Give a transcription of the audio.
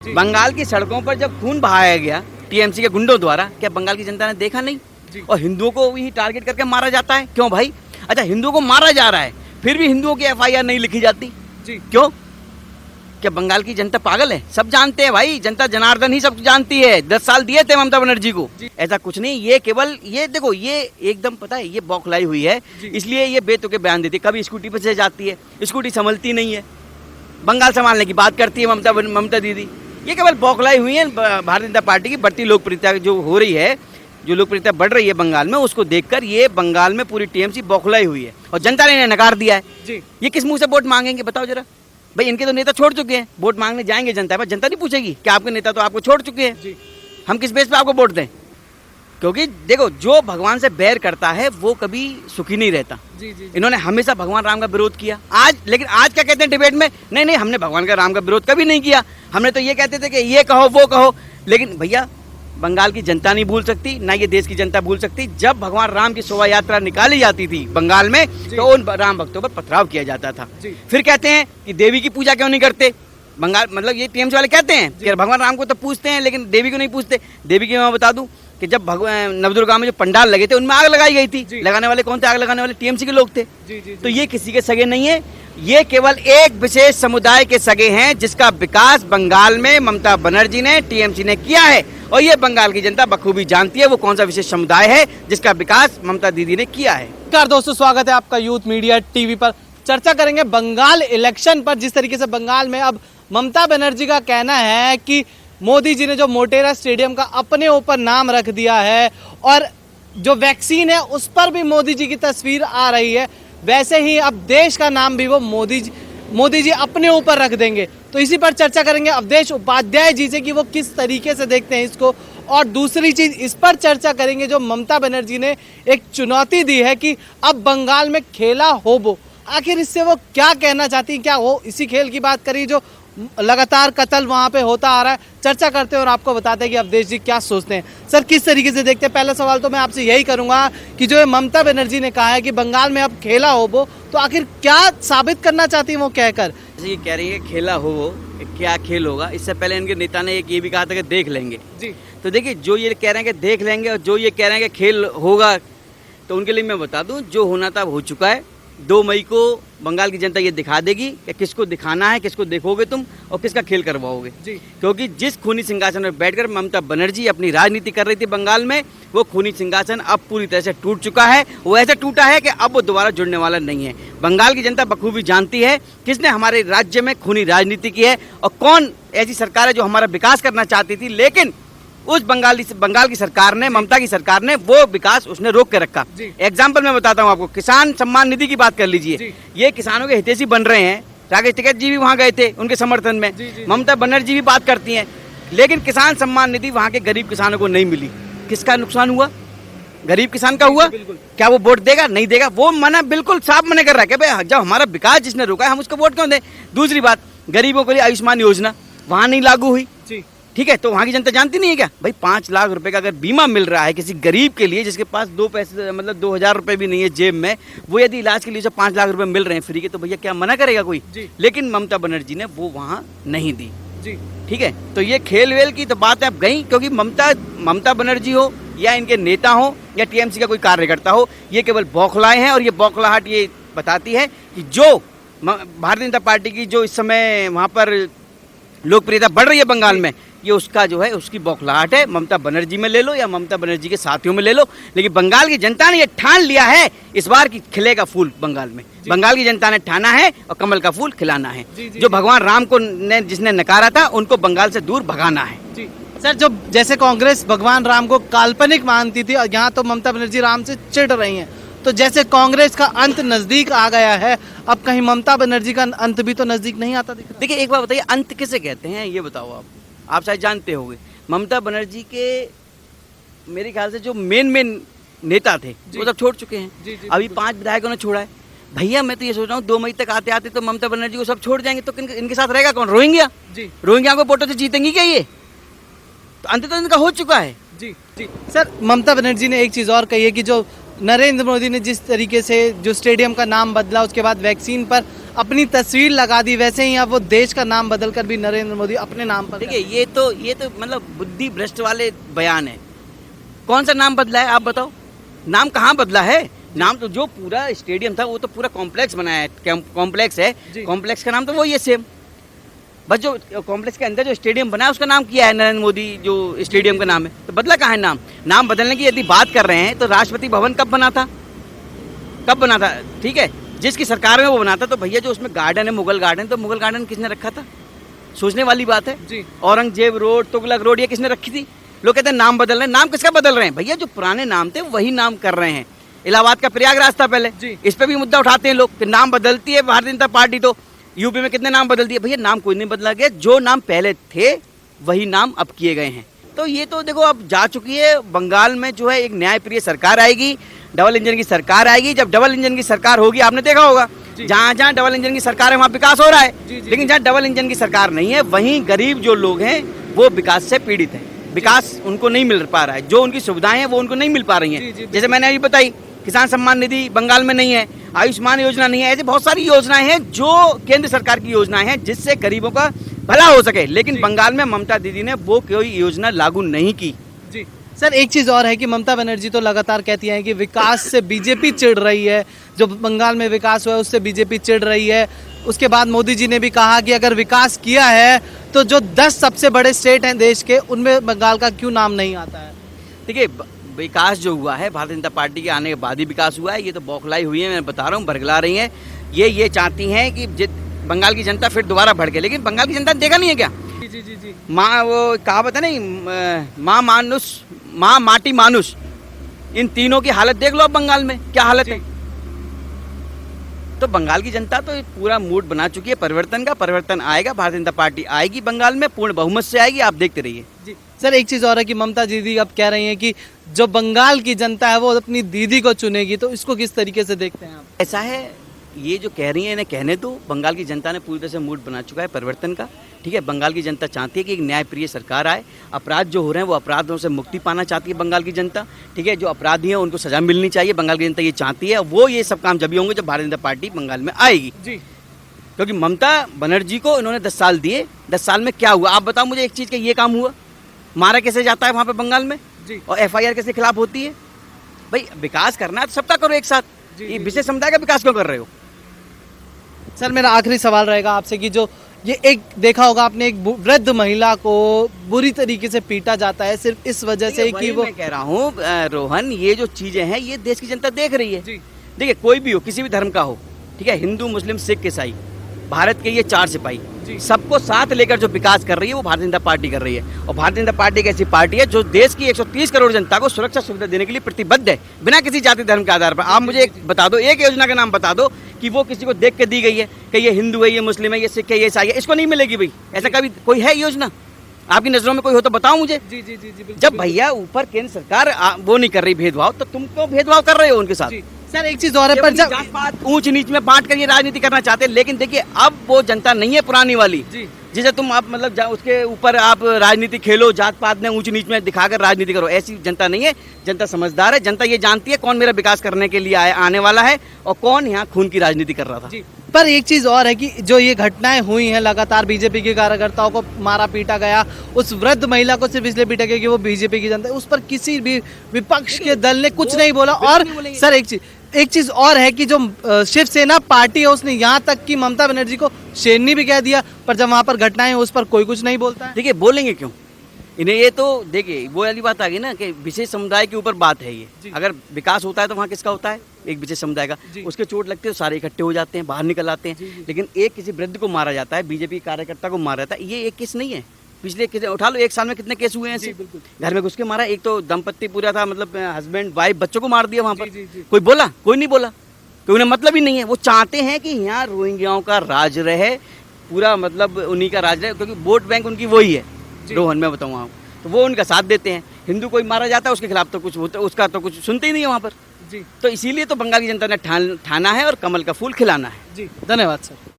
बंगाल की सड़कों पर जब खून बहाया गया टीएमसी के गुंडों द्वारा, क्या बंगाल की जनता ने देखा नहीं? और हिंदुओं को ही टारगेट करके मारा जाता है, क्यों भाई? अच्छा, हिंदुओं को मारा जा रहा है, फिर भी हिंदुओं की एफआईआर नहीं लिखी जाती, क्यों? क्या बंगाल की जनता पागल है? सब जानते हैं भाई, जनता जनार्दन ही सब जानती है। 10 साल दिए थे ममता बनर्जी को, ऐसा कुछ नहीं। ये केवल ये देखो, ये एकदम पता है, ये बौखलाई हुई है, इसलिए ये बेतुके बयान देती है। कभी स्कूटी पे से जाती है, स्कूटी संभलती नहीं है, बंगाल संभालने की बात करती है ममता दीदी। ये केवल बौखलाई हुई है। भारतीय जनता पार्टी की बढ़ती लोकप्रियता जो हो रही है, जो लोकप्रियता बढ़ रही है बंगाल में, उसको देखकर ये बंगाल में पूरी टीएमसी बौखलाई हुई है और जनता ने इन्हें नकार दिया है। ये किस मुंह से वोट मांगेंगे बताओ जरा भाई? इनके तो नेता छोड़ चुके हैं, वोट मांगने जाएंगे जनता पर, जनता नहीं पूछेगी कि आपके नेता तो आपको छोड़ चुके हैं, हम किस बेस पे आपको वोट दें? क्योंकि देखो, जो भगवान से बैर करता है वो कभी सुखी नहीं रहता। इन्होंने हमेशा भगवान राम का विरोध किया। लेकिन आज क्या कहते हैं डिबेट में? नहीं, हमने भगवान का राम का विरोध कभी नहीं किया, हमने तो ये कहते थे कि ये कहो वो कहो। लेकिन भैया, बंगाल की जनता नहीं भूल सकती, ना ये देश की जनता भूल सकती। जब भगवान राम की शोभा यात्रा निकाली जाती थी बंगाल में, तो उन राम भक्तों पर पथराव किया जाता था। फिर कहते हैं कि देवी की पूजा क्यों नहीं करते बंगाल, मतलब ये टीएमसी वाले कहते हैं कि भगवान राम को तो पूछते हैं लेकिन देवी को नहीं पूछते। देवी की मैं बता दूं कि जब भगवान नवदुर्गा में जो पंडाल लगे थे, उनमें आग लगाई गई थी। लगाने वाले कौन थे? आग लगाने वाले टीएमसी के लोग थे। तो ये किसी के सगे नहीं है, ये केवल एक विशेष समुदाय के सगे हैं, जिसका विकास बंगाल में ममता बनर्जी ने, टीएमसी ने किया है। और ये बंगाल की जनता बखूबी जानती है वो कौन सा विशेष समुदाय है जिसका विकास ममता दीदी ने किया है। नमस्कार दोस्तों, स्वागत है आपका यूथ मीडिया टीवी पर। चर्चा करेंगे बंगाल इलेक्शन पर। जिस तरीके से बंगाल में अब ममता बनर्जी का कहना है कि मोदी जी ने जो मोटेरा स्टेडियम का अपने ऊपर नाम रख दिया है और जो वैक्सीन है उस पर भी मोदी जी की तस्वीर आ रही है, वैसे ही अब देश का नाम भी वो मोदी जी अपने ऊपर रख देंगे। तो इसी पर चर्चा करेंगे अवधेश उपाध्याय जी से कि वो किस तरीके से देखते हैं इसको। और दूसरी चीज इस पर चर्चा करेंगे जो ममता बनर्जी ने एक चुनौती दी है कि अब बंगाल में खेला हो वो, आखिर इससे वो क्या कहना चाहती है, क्या वो इसी खेल की बात करी जो लगातार कत्ल वहां पे होता आ रहा है। चर्चा करते हैं और आपको बताते हैं कि अवधेश जी क्या सोचते हैं। सर, किस तरीके से देखते हैं? पहला सवाल तो मैं आपसे यही करूंगा कि जो ममता बनर्जी ने कहा है कि बंगाल में अब खेला हो वो, तो आखिर क्या साबित करना चाहती है वो कहकर? ये कह रही है खेला हो वो, क्या खेल होगा? इससे पहले इनके नेता ने एक ये भी कहा था कि देख लेंगे। तो देखिए, जो ये कह रहे हैं कि देख लेंगे और जो ये कह रहे हैं कि खेल होगा, तो उनके लिए मैं बता दूं, जो होना था हो चुका है। 2 मई को बंगाल की जनता ये दिखा देगी कि किसको दिखाना है, किसको देखोगे तुम और किसका खेल करवाओगे। क्योंकि जिस खूनी सिंहासन पर बैठकर ममता बनर्जी अपनी राजनीति कर रही थी बंगाल में, वो खूनी सिंहासन अब पूरी तरह से टूट चुका है। वो ऐसे टूटा है कि अब वो दोबारा जुड़ने वाला नहीं है। बंगाल की जनता बखूबी जानती है किसने हमारे राज्य में खूनी राजनीति की है और कौन ऐसी सरकार है जो हमारा विकास करना चाहती थी, लेकिन उस बंगाल की सरकार ने, ममता की सरकार ने, वो विकास उसने रोक के रखा। एग्जाम्पल मैं बताता हूँ आपको, किसान सम्मान निधि की बात कर लीजिए। ये किसानों के हितैषी बन रहे हैं। राकेश टिकैत जी भी वहाँ गए थे उनके समर्थन में, ममता बनर्जी भी बात करती हैं, लेकिन किसान सम्मान निधि वहाँ के गरीब किसानों को नहीं मिली। किसका नुकसान हुआ? गरीब किसान का हुआ। क्या वो वोट देगा? नहीं देगा। वो मना, बिल्कुल साफ मना कर रहा है कि भाई जब हमारा विकास जिसने रोका है हम उसको वोट क्यों दें। दूसरी बात, गरीबों के लिए आयुष्मान योजना वहाँ नहीं लागू हुई, ठीक है? तो वहाँ की जनता जानती नहीं है क्या भाई? 5 लाख रुपए का अगर बीमा मिल रहा है किसी गरीब के लिए, जिसके पास 2 पैसे, मतलब 2000 रुपए भी नहीं है जेब में, वो यदि इलाज के लिए जो 5 लाख रुपए मिल रहे हैं फ्री के, तो भैया क्या मना करेगा कोई? लेकिन ममता बनर्जी ने वो वहाँ नहीं दी, ठीक है? तो ये खेल वेल की तो बात है अब गई, क्योंकि ममता बनर्जी हो या इनके नेता हो या टीएमसी का कोई कार्यकर्ता हो, ये केवल बौखलाए हैं। और ये बौखलाहट ये बताती है कि जो भारतीय जनता पार्टी की जो इस समय वहाँ पर लोकप्रियता बढ़ रही है बंगाल में, ये उसका जो है, उसकी बौखलाहट है। ममता बनर्जी में ले लो या ममता बनर्जी के साथियों में ले लो, लेकिन बंगाल की जनता ने ये ठान लिया है इस बार की खिलेगा फूल बंगाल में। बंगाल की जनता ने ठाना है और कमल का फूल खिलाना है। जो भगवान राम को जिसने नकारा था, उनको बंगाल से दूर भगाना है। सर, जो जैसे कांग्रेस भगवान राम को काल्पनिक मानती थी और यहाँ तो ममता बनर्जी राम से चिढ़ रही है, तो जैसे कांग्रेस का अंत नजदीक आ गया है, अब कहीं ममता बनर्जी का अंत भी तो नजदीक नहीं आता दिख रहा? देखिए, एक बात बताइए, अंत किसे कहते हैं ये बताओ आप शायद जानते होंगे। ममता बनर्जी के मेरे ख्याल से जो मेन नेता थे वो सब छोड़ चुके हैं। अभी 5 विधायकों ने छोड़ा है। भैया, मैं तो ये सोच रहा हूँ 2 मई तक आते आते तो ममता बनर्जी को सब छोड़ जाएंगे, तो इनके साथ रहेगा कौन? रोहिंग्या को वोटों से जीतेंगी क्या ये? तो अंत तो इनका हो चुका है। सर, ममता बनर्जी ने एक चीज और कही है कि जो नरेंद्र मोदी ने जिस तरीके से जो स्टेडियम का नाम बदला, उसके बाद वैक्सीन पर अपनी तस्वीर लगा दी, वैसे ही अब वो देश का नाम बदलकर भी नरेंद्र मोदी अपने नाम पर। देखिए ये तो मतलब बुद्धि भ्रष्ट वाले बयान है। कौन सा नाम बदला है आप बताओ? नाम कहाँ बदला है? नाम तो जो पूरा स्टेडियम था वो तो पूरा कॉम्प्लेक्स बनाया है, कॉम्प्लेक्स है, कॉम्प्लेक्स का नाम तो वही है सेम। बस जो कॉम्प्लेक्स के अंदर जो स्टेडियम बना है उसका नाम किया है नरेंद्र मोदी, जो स्टेडियम का नाम है। तो बदला कहाँ है नाम? नाम बदलने की यदि बात कर रहे हैं तो राष्ट्रपति भवन कब बना था? कब बना था? ठीक है, जिसकी सरकार में वो बना था। तो भैया जो उसमें गार्डन है मुगल गार्डन, तो मुगल गार्डन किसने रखा था? सोचने वाली बात है। औरंगजेब रोड, तुगलक रोड, ये किसने रखी थी? लोग कहते हैं नाम बदल रहे हैं। नाम किसका बदल रहे हैं? भैया जो पुराने नाम थे वही नाम कर रहे हैं। इलाहाबाद का प्रयागराज था पहले, इस पे भी मुद्दा उठाते हैं लोग कि नाम बदलती है भारतीय जनता पार्टी। तो यूपी में कितने नाम बदल दिए? भैया नाम कोई नहीं बदला गया, जो नाम पहले थे वही नाम अब किए गए हैं। तो ये तो देखो अब जा चुकी है। बंगाल में जो है एक न्यायप्रिय सरकार आएगी, डबल इंजन की सरकार आएगी। जब डबल इंजन की सरकार होगी, आपने देखा होगा जहाँ जहाँ डबल इंजन की सरकार है वहाँ विकास हो रहा है। लेकिन जहाँ डबल इंजन की सरकार नहीं है वहीं गरीब जो लोग हैं वो विकास से पीड़ित हैं। विकास उनको नहीं मिल पा रहा है, जो उनकी सुविधाएं हैं वो उनको नहीं मिल पा रही हैं। जैसे मैंने अभी बताई, किसान सम्मान निधि बंगाल में नहीं है, आयुष्मान योजना नहीं है। ऐसे बहुत सारी योजनाएं हैं जो केंद्र सरकार की योजनाएं हैं जिससे गरीबों का भला हो सके। लेकिन बंगाल में ममता दीदी ने वो कोई योजना लागू नहीं की। जी सर, एक चीज और है कि ममता बनर्जी तो लगातार कहती हैं कि विकास से बीजेपी चिढ़ रही है, जो बंगाल में विकास हुआ है उससे बीजेपी चिढ़ रही है। उसके बाद मोदी जी ने भी कहा कि अगर विकास किया है तो जो 10 सबसे बड़े स्टेट हैं देश के, उनमें बंगाल का क्यों नाम नहीं आता है? देखिए विकास जो हुआ है भारतीय जनता पार्टी के आने के बाद ही विकास हुआ है। ये तो बौखलाई हुई है, मैं बता रहा हूँ, भड़कला रही हैं। ये चाहती हैं कि बंगाल की जनता फिर दोबारा भड़के, लेकिन बंगाल की जनता ने देखा नहीं है क्या? जी। माँ वो कहावत है नहीं, माँ मानुष, माँ माटी मानुष, इन तीनों की हालत देख लो अब बंगाल में क्या हालत है। तो बंगाल की जनता तो पूरा मूड बना चुकी है परिवर्तन का। परिवर्तन आएगा, भारतीय जनता पार्टी आएगी बंगाल में, पूर्ण बहुमत से आएगी, आप देखते रहिए। जी सर, एक चीज और है कि ममता दीदी अब कह रही हैं कि जो बंगाल की जनता है वो अपनी दीदी को चुनेगी, तो इसको किस तरीके से देखते हैं आप? ऐसा है, ये जो कह रही है इन्हें कहने दो। बंगाल की जनता ने पूरी तरह से मूड बना चुका है परिवर्तन का। ठीक है, बंगाल की जनता चाहती है कि एक न्यायप्रिय सरकार आए। अपराध जो हो रहे हैं वो अपराधों से मुक्ति पाना चाहती है बंगाल की जनता। ठीक है, जो अपराधी हैं उनको सजा मिलनी चाहिए, बंगाल की जनता ये चाहती है। वो ये सब काम जब भी होंगे जब भारतीय जनता पार्टी बंगाल में आएगी। जी, क्योंकि ममता बनर्जी को इन्होंने 10 साल दिए। 10 साल में क्या हुआ आप बताओ मुझे एक चीज़ का? ये काम हुआ? मारा कैसे जाता है वहाँ पे बंगाल में? और FIR किसके खिलाफ होती है? भाई विकास करना है तो सबका करो एक साथ। ये विशेष समुदाय का विकास क्यों कर रहे हो? सर मेरा आखिरी सवाल रहेगा आपसे कि जो ये एक देखा होगा आपने, एक वृद्ध महिला को बुरी तरीके से पीटा जाता है सिर्फ इस वजह से कि वो, मैं कह रहा हूँ रोहन, ये जो चीजें हैं ये देश की जनता देख रही है। देखिए कोई भी हो, किसी भी धर्म का हो, ठीक है, हिंदू मुस्लिम सिख ईसाई, भारत के ये 4 सिपाही सबको साथ लेकर जो विकास कर रही है वो भारतीय जनता पार्टी कर रही है। और भारतीय जनता पार्टी एक ऐसी पार्टी है जो देश की 130 करोड़ जनता को सुरक्षा सुविधा देने के लिए प्रतिबद्ध है, बिना किसी जाति धर्म के आधार पर। आप मुझे एक बता दो, एक योजना का नाम बता दो कि वो किसी को देख के दी गई है कि ये हिंदू है, ये मुस्लिम है, ये सिख है, ये ईसाई है, इसको नहीं मिलेगी भाई। ऐसा कभी कोई है योजना आपकी नजरों में? कोई हो तो बताओ मुझे। जब भैया ऊपर केंद्र सरकार वो नहीं कर रही भेदभाव, तो तुम क्यों भेदभाव कर रहे हो उनके साथ? सर एक चीज और है, पर जब ऊंच नीच में बांट कर ये राजनीति करना चाहते हैं, लेकिन देखिए अब वो जनता नहीं है पुरानी वाली जिसे तुम आप मतलब उसके ऊपर आप राजनीति खेलो, जात पात में ऊंच नीच में दिखाकर राजनीति करो। ऐसी जनता नहीं है। जनता समझदार है। जनता ये जानती है कौन मेरा विकास करने के लिए आने वाला है और कौन यहाँ खून की राजनीति कर रहा था। पर एक चीज और है कि जो ये घटनाएं हुई हैं, लगातार बीजेपी के कार्यकर्ताओं को मारा पीटा गया, उस वृद्ध महिला को सिर्फ इसलिए पीटा गया कि वो बीजेपी की जनता है, उस पर किसी भी विपक्ष के दल ने कुछ नहीं बोला। और सर एक चीज और है कि जो शिवसेना पार्टी है उसने यहाँ तक कि ममता बनर्जी को शेरनी भी कह दिया, पर जब वहाँ पर घटनाएं उस पर कोई कुछ नहीं बोलता है। देखिए बोलेंगे क्यों इन्हें? ये तो देखिए वो वाली बात आ गई ना कि विशेष समुदाय के ऊपर बात है ये। अगर विकास होता है तो वहाँ किसका होता है? एक विशेष समुदाय का। उसके चोट लगती है तो सारे इकट्ठे हो जाते हैं, बाहर निकल आते हैं। लेकिन एक किसी वृद्ध को मारा जाता है, बीजेपी कार्यकर्ता को मारा जाता है, ये एक केस नहीं है। पिछले उठा लो 1 साल में कितने केस हुए हैं ऐसे? घर में घुस के मारा, एक तो दंपत्ति पूरा था, मतलब हस्बैंड वाइफ, बच्चों को मार दिया वहाँ पर। कोई बोला? कोई नहीं बोला, कोई उन्हें मतलब ही नहीं है। वो चाहते हैं कि यहाँ रोहिंग्याओं का राज रहे, पूरा मतलब उन्हीं का राज रहे, क्योंकि वोट बैंक उनकी वही है। रोहन मैं बताऊँ आप, तो वो उनका साथ देते हैं। हिंदू कोई मारा जाता है उसके खिलाफ तो कुछ होता, उसका तो कुछ सुनते ही नहीं है वहाँ पर। तो इसीलिए तो बंगाल की जनता ने ठाना है और कमल का फूल खिलाना है। धन्यवाद सर।